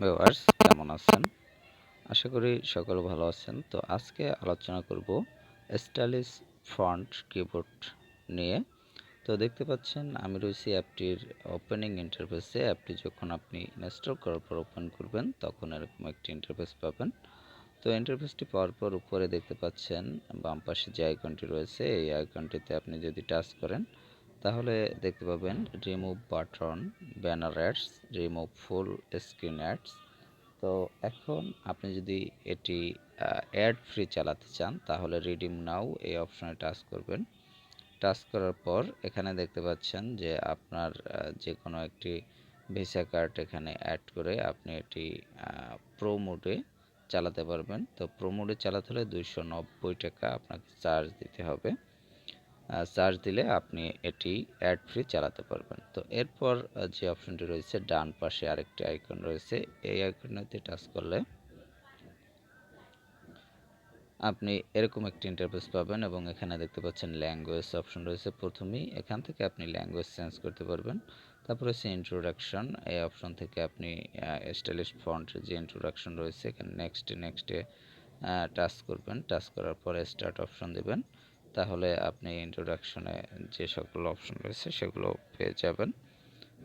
Viewers কেমন আছেন? আশা করি সকলে ভালো আছেন। তো আজকে আলোচনা করব স্টাইলিশ ফন্ট কিবোর্ড নিয়ে। তো দেখতে পাচ্ছেন আমি রয়েছি অ্যাপটির ওপেনিং ইন্টারফেসে। অ্যাপটি যখন আপনি ইনস্টল করার পর ওপেন করবেন তখন এরকম একটি ইন্টারফেস পাবেন। তো ইন্টারফেসটি পাওয়ার পর উপরে দেখতে পাচ্ছেন বাম পাশে যে আইকনটি রয়েছে, এই আইকনটিতে আপনি যদি টাচ করেন তাহলে দেখতে পাবেন remove button, banner ads, remove full screen ads. তো এখন আপনি যদি এটি অ্যাড ফ্রি চালাতে চান তাহলে রিডিম নাও এই অপশনে টাচ করবেন। টাচ করার পর এখানে দেখতে পাচ্ছেন যে আপনার যে কোনো একটি ভিসা কার্ড এখানে অ্যাড করে আপনি এটি প্রো মোডে চালাতে পারবেন। তো প্রো মোডে চালাতে হলে 290 টাকা আপনাকে চার্জ দিতে হবে। চার্জ দিলে আপনি এটি অ্যাড ফ্রি চালাতে পারবেন। তো এরপর যে অপশনটি রয়েছে ডান পাশে আরেকটি আইকন রয়েছে, এই আইকনটিতে টাচ করলে আপনি এরকম একটি ইন্টারফেস পাবেন এবং এখানে দেখতে পাচ্ছেন ল্যাঙ্গুয়েজ অপশন রয়েছে। প্রথমেই এখান থেকে আপনি ল্যাঙ্গুয়েজ চেঞ্জ করতে পারবেন। তারপর হচ্ছে ইন্ট্রোডাকশন, এই অপশন থেকে আপনি স্টাইলিশ ফন্টের যে ইন্ট্রোডাকশন রয়েছে এখানে নেক্সটে টাচ করবেন। টাচ করার পরে স্টার্ট অপশন দেবেন। তাহলে আপনি ইন্ট্রোডাকশনে যে সকল অপশন রয়েছে সেগুলো পেয়ে যাবেন।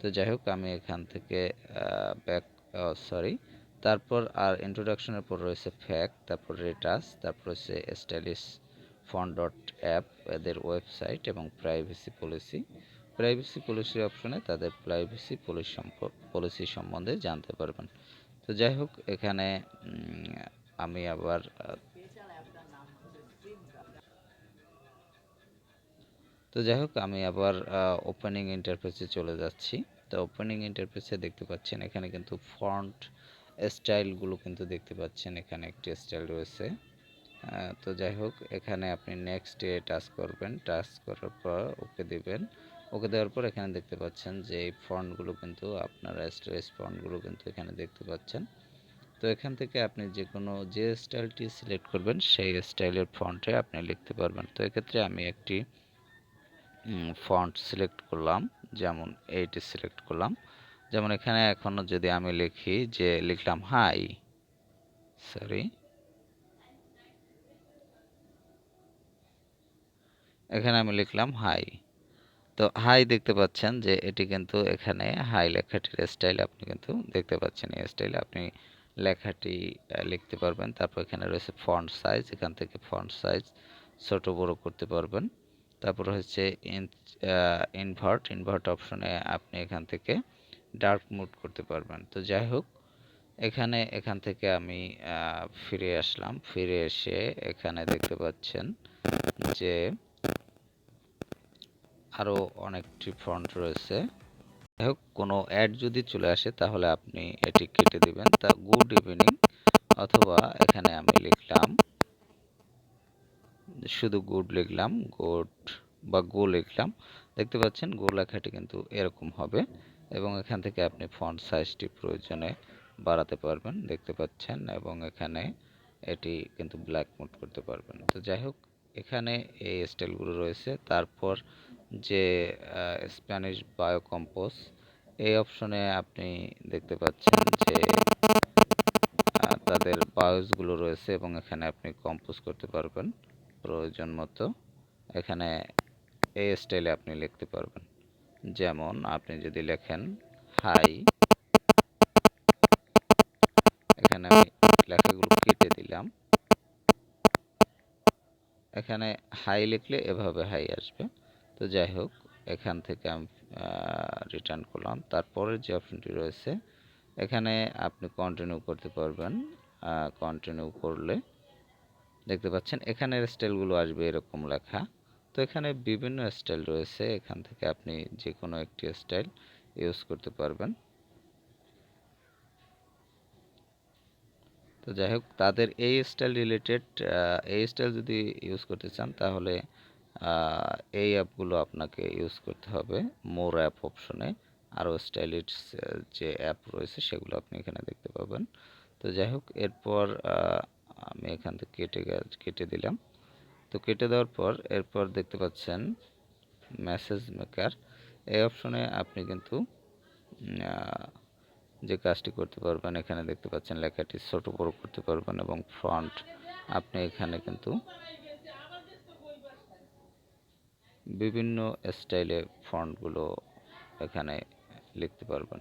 তো যাই হোক আমি এখান থেকে ব্যাক সরি তারপর আর ইন্ট্রোডাকশনের পর রয়েছে ফ্যাক্ট, তারপর রেটাস, তারপর হচ্ছে স্টাইলিশ ফন্ট ডট অ্যাপ, এদের ওয়েবসাইট এবং প্রাইভেসি পলিসি। প্রাইভেসি পলিসি অপশনে তাদের প্রাইভেসি পলিসি সম্বন্ধে জানতে পারবেন। তো যাই হোক এখানে আমি আবার ওপেনিং ইন্টারফেসে চলে যাচ্ছি। তো ওপেনিং ইন্টারফেসে দেখতে পাচ্ছেন এখানে কিন্তু ফন্ট স্টাইলগুলো কিন্তু দেখতে পাচ্ছেন, এখানে একটি স্টাইল রয়েছে। তো যাই হোক এখানে আপনি নেক্সটে টাচ করবেন। টাচ করার পর ওকে দিবেন। ওকে দেওয়ার পর এখানে দেখতে পাচ্ছেন যে এই ফন্টগুলো কিন্তু আপনার স্টাইলিশ ফন্টগুলো কিন্তু এখানে দেখতে পাচ্ছেন। তো এখান থেকে আপনি যে কোনো যে স্টাইলটি সিলেক্ট করবেন সেই স্টাইলের ফন্টে আপনি লিখতে পারবেন। তো এক্ষেত্রে আমি একটি ফন্ট সিলেক্ট করলাম, যেমন এইটি সিলেক্ট করলাম। যেমন এখানে এখনও যদি আমি লিখলাম হাই, সরি এখানে আমি লিখলাম হাই। তো হাই দেখতে পাচ্ছেন যে এটি কিন্তু এখানে হাই লেখাটির স্টাইল আপনি কিন্তু দেখতে পাচ্ছেন। এই স্টাইলে আপনি লেখাটি লিখতে পারবেন। তারপর এখানে রয়েছে ফন্ট সাইজ, এখান থেকে ফন্ট সাইজ ছোট বড় করতে পারবেন। তারপর হচ্ছে ইনভার্ট অপশনে আপনি এখান থেকে ডার্ক মোড করতে পারবেন। তো যাই হোক এখান থেকে আমি ফিরে আসলাম। ফিরে এসে এখানে দেখতে পাচ্ছেন যে আরও অনেকটি ফন্ট রয়েছে। যাই হোক কোনো অ্যাড যদি চলে আসে তাহলে আপনি এটি কেটে দিবেন। তা গুড ইভিনিং, অথবা এখানে আমি লিখলাম শুধু গুড লিখলাম, গুড বা গো লিখলাম। দেখতে পাচ্ছেন গো লেখাটি কিন্তু এরকম হবে এবং এখান থেকে আপনি ফন্ট সাইজটি প্রয়োজনে বাড়াতে পারবেন, দেখতে পাচ্ছেন, এবং এখানে এটি কিন্তু ব্ল্যাক মোড করতে পারবেন। তো যাই হোক এখানে এই স্টাইলগুলো রয়েছে। তারপর যে স্প্যানিশ বায়ো কম্পোজ, এই অপশনে আপনি দেখতে পাচ্ছেন যে তাদের বায়োসগুলো রয়েছে এবং এখানে আপনি কম্পোজ করতে পারবেন প্রয়োজন মতো। এখানে এই স্টাইলে আপনি লিখতে পারবেন। যেমন আপনি যদি লেখেন হাই, এখানে আমি লেখাগুলো কেটে দিলাম। এখানে হাই লিখলে এভাবে হাই আসবে। তো যাই হোক এখান থেকে আমি রিটার্ন করলাম। তারপরের যে অপশনটি রয়েছে এখানে আপনি কন্টিনিউ করতে পারবেন। কন্টিনিউ করলে দেখতে পাচ্ছেন এখানের স্টাইলগুলো আসবে এরকম লেখা। তো এখানে বিভিন্ন স্টাইল রয়েছে, এখান থেকে আপনি যে কোনো একটি স্টাইল ইউজ করতে পারবেন। তো যাই হোক তাদের এই স্টাইল রিলেটেড এই স্টাইল যদি ইউজ করতে চান তাহলে এই অ্যাপগুলো আপনাকে ইউজ করতে হবে মোর অ্যাপ অপশনে। আরও স্টাইলিশ যে অ্যাপ রয়েছে সেগুলো আপনি এখানে দেখতে পাবেন। তো যাই হোক এরপর আমি এখান থেকে কেটে দিলাম। তো কেটে দেওয়ার পর এরপর দেখতে পাচ্ছেন মেসেজ মেকার, এই অপশনে আপনি কিন্তু যে কাজটি করতে পারবেন, এখানে দেখতে পাচ্ছেন লেখাটি ছোট বড় করতে পারবেন এবং ফন্ট আপনি এখানে কিন্তু বিভিন্ন স্টাইলে ফন্টগুলো এখানে লিখতে পারবেন।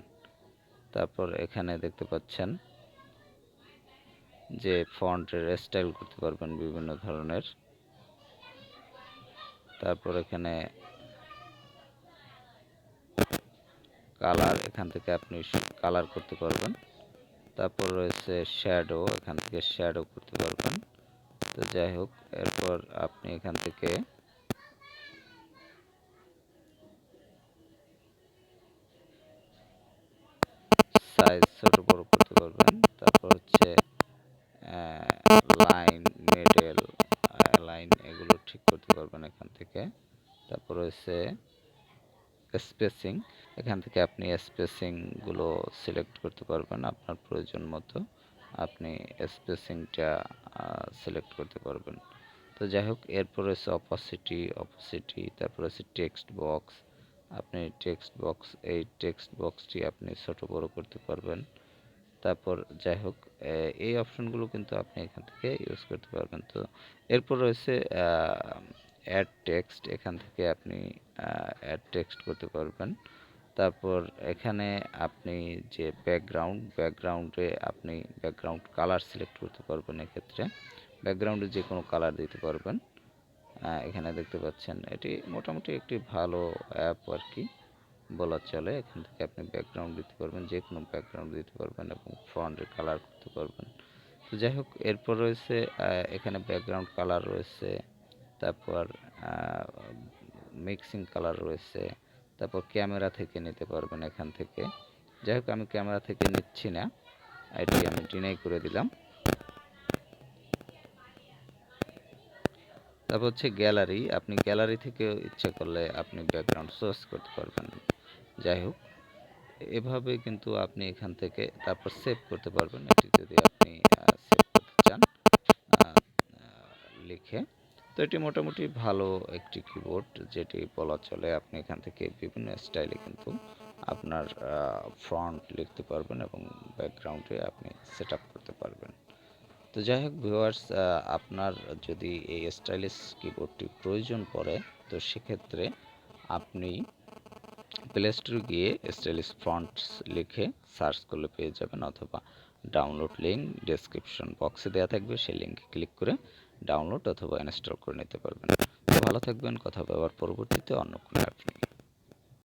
তারপর এখানে দেখতে পাচ্ছেন যে ফন্টের স্টাইল করতে পারবেন বিভিন্ন ধরনের। তারপর এখানে কালার, এখান থেকে আপনি কালার করতে পারবেন। তারপর রয়েছে শ্যাডো, এখান থেকে শ্যাডো করতে পারবেন। তো যাই হোক, এরপর আপনি এখান থেকে সাইজ ছোট বড় করতে পারবেন। তারপর হচ্ছে লাইন, মিডল, লাইন এগুলো ঠিক করতে পারবেন এখান থেকে। তারপর রয়েছে স্পেসিং, এখান থেকে আপনি স্পেসিংগুলো সিলেক্ট করতে পারবেন আপনার প্রয়োজন মতো। আপনি স্পেসিংটা সিলেক্ট করতে পারবেন। তো যাই হোক, এরপর রয়েছে অপোসিটি, তারপর হচ্ছে টেক্সট বক্স। আপনি এই টেক্সট বক্সটি আপনি ছোট বড় করতে পারবেন। তারপর যাই হোক, এই অপশনগুলো কিন্তু আপনি এখান থেকে ইউজ করতে পারবেন। তো এরপর রয়েছে অ্যাড টেক্সট, এখান থেকে আপনি অ্যাড টেক্সট করতে পারবেন। তারপর এখানে আপনি যে ব্যাকগ্রাউন্ডে আপনি ব্যাকগ্রাউন্ড কালার সিলেক্ট করতে পারবেন। এক্ষেত্রে ব্যাকগ্রাউন্ডে যে কোনো কালার দিতে পারবেন। এখানে দেখতে পাচ্ছেন এটি মোটামুটি একটি ভালো অ্যাপ আর কি বলা চলে। এখান থেকে আপনি ব্যাকগ্রাউন্ড দিতে পারবেন, যে কোনো ব্যাকগ্রাউন্ড দিতে পারবেন এবং ফন্টের কালার করতে পারবেন। তো যাই হোক, এরপর রয়েছে এখানে ব্যাকগ্রাউন্ড কালার রয়েছে, তারপর মিক্সিং কালার রয়েছে, তারপর ক্যামেরা থেকে নিতে পারবেন এখান থেকে। যাই হোক, আমি ক্যামেরা থেকে নিচ্ছি না, এটি আমি ডিনাই করে দিলাম। তারপর হচ্ছে গ্যালারি, আপনি গ্যালারি থেকে ইচ্ছা করলে আপনি ব্যাকগ্রাউন্ড চয়েস করতে পারবেন। যাই হোক, এভাবে কিন্তু আপনি এখান থেকে তারপর সেভ করতে পারবেন, এটি যদি আপনি সেভ করতে চান লিখে। তো এটি মোটামুটি ভালো একটি কিবোর্ড, যেটি বলা চলে। আপনি এখান থেকে বিভিন্ন স্টাইলে কিন্তু আপনার ফন্ট লিখতে পারবেন এবং ব্যাকগ্রাউন্ডে আপনি সেট আপ করতে পারবেন। তো যাই হোক ভিউয়ার্স, আপনার যদি এই স্টাইলিশ কিবোর্ডটি প্রয়োজন পড়ে, তো সেক্ষেত্রে আপনি প্লে স্টোরে গিয়ে স্টাইলিশ ফন্টস লিখে সার্চ করলে পেয়ে যাবেন, অথবা ডাউনলোড লিঙ্ক ডেসক্রিপশন বক্সে দেওয়া থাকবে, সেই লিঙ্কে ক্লিক করে ডাউনলোড অথবা ইনস্টল করে নিতে পারবেন। তো ভালো থাকবেন, কথা হবে আবার পরবর্তীতে অন্য কোনো অ্যাপ নিয়ে।